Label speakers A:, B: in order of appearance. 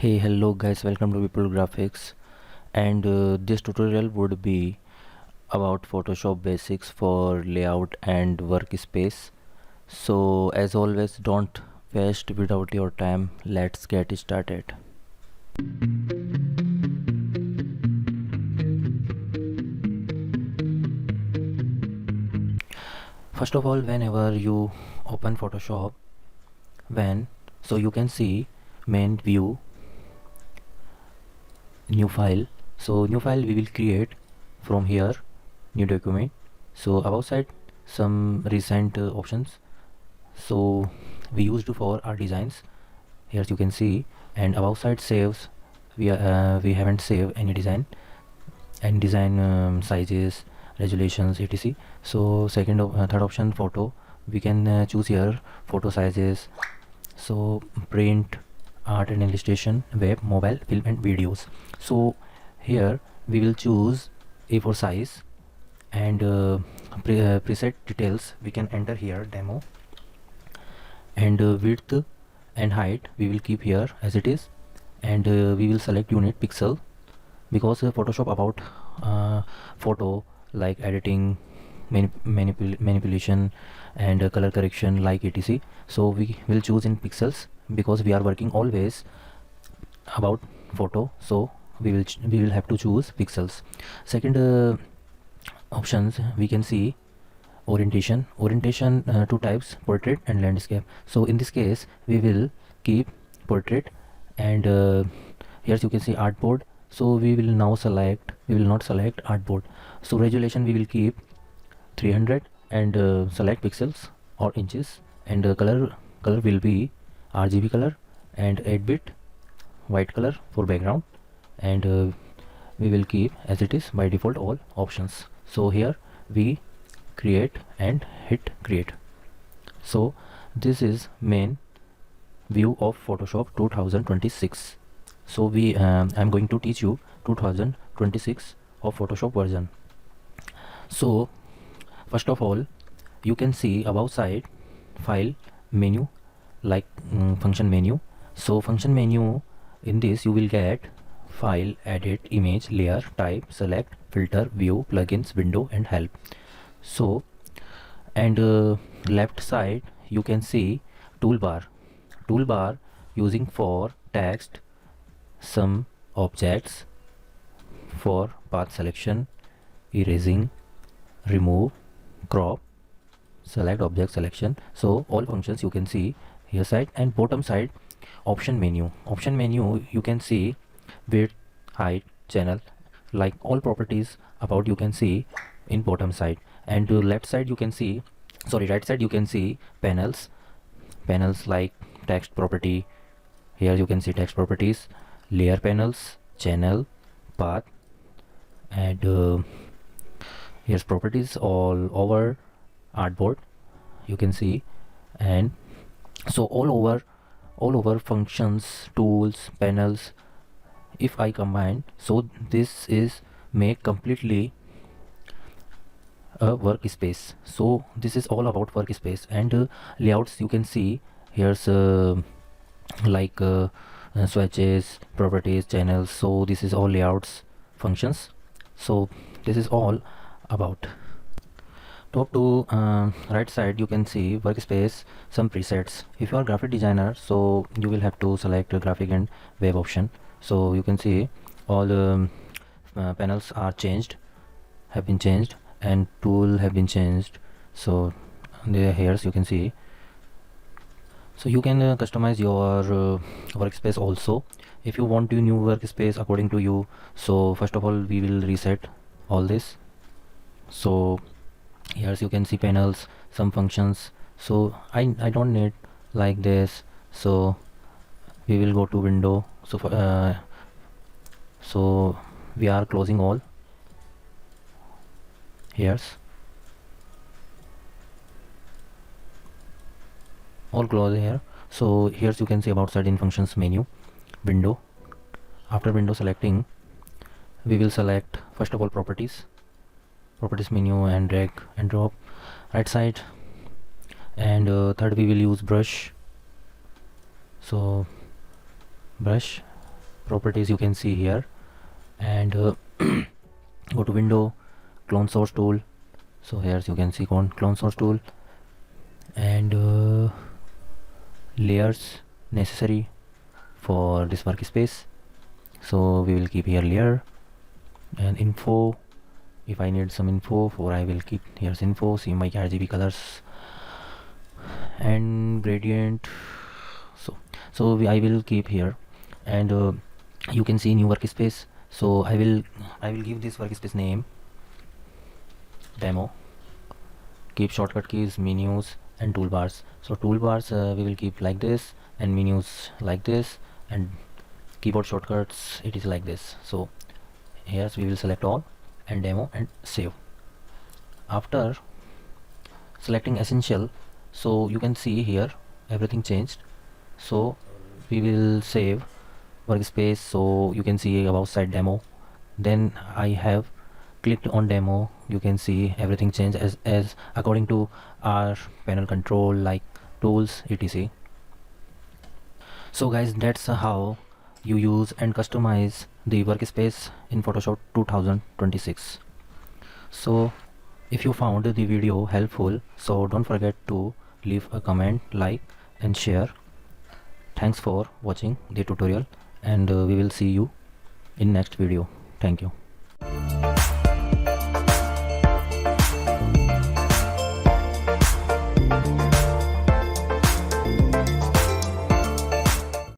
A: Hey, hello guys, welcome to People Graphics. And this tutorial would be about Photoshop basics for layout and workspace. So as always, don't waste without your time. Let's get started. First of all, whenever you open Photoshop, so you can see main view, new file. So new file we will create from here, new document. So above side some recent options so we used for our designs. Here you can see, and above side saves, we haven't saved any design and design sizes, resolutions, etc. So third option, photo, we can choose here photo sizes. So print, art and illustration, web, mobile, film and videos. So here we will choose A4 size, and preset details we can enter here, demo, and width and height we will keep here as it is, and we will select unit pixel because Photoshop about photo like editing, manipulation and color correction like etc. So we will choose in pixels because we are working always about photo, so we will have to choose pixels. Second options we can see orientation. Two types, portrait and landscape. So in this case we will keep portrait, and here you can see artboard. So we will not select artboard. So resolution we will keep 300, and select pixels or inches, and color will be RGB color and 8-bit white color for background, and we will keep as it is by default all options. So here we create and hit create. So this is main view of Photoshop 2026. So I'm going to teach you 2026 of Photoshop version. So first of all, you can see above side file menu, like function menu. So function menu, in this you will get file, edit, image, layer, type, select, filter, view, plugins, window and help. So and left side you can see toolbar using for text, some objects, for path selection, erasing, remove, crop, select object selection. So all functions you can see here side, and bottom side option menu you can see width, height, channel, like all properties about you can see in bottom side. And to right side you can see panels like text property. Here you can see text properties, layer panels, channel, path, and here's properties all over artboard you can see. And so all over functions, tools, panels, if I combine, so this is make completely a workspace. So this is all about workspace. And layouts you can see here's like swatches, properties, channels. So this is all layouts, functions. So this is all about. Top to right side you can see workspace, some presets. If you are graphic designer, so you will have to select graphic and web option. So you can see all panels are have been changed, and tool have been changed. So the hairs you can see. So you can customize your workspace also if you want to new workspace according to you. So first of all we will reset all this. So here you can see panels, some functions. So I don't need like this, so we will go to window. So so we are closing all. Here's all close here. So here you can see about side in functions menu, window. After window selecting, we will select first of all properties menu, and drag and drop right side. And third we will use brush. So brush, properties you can see here, and go to window, clone source tool. So here you can see clone source tool, and layers necessary for this workspace. So we will keep here layer, and info, if I need some info for, I will keep here's info, see my RGB colors, and gradient. I will keep here, and you can see new workspace. So I will give this workspace name demo. Keep shortcut keys, menus, and toolbars. So toolbars we will keep like this, and menus like this, and keyboard shortcuts it is like this. So here we will select all and demo and save. After selecting essential, so you can see here everything changed. So we will save workspace. So you can see about site demo, then I have clicked on demo. You can see everything changed as according to our panel control, like tools, etc. So guys, that's how you use and customize the workspace in Photoshop 2026. So if you found the video helpful, so don't forget to leave a comment, like, and share. Thanks for watching the tutorial, and we will see you in next video. Thank you.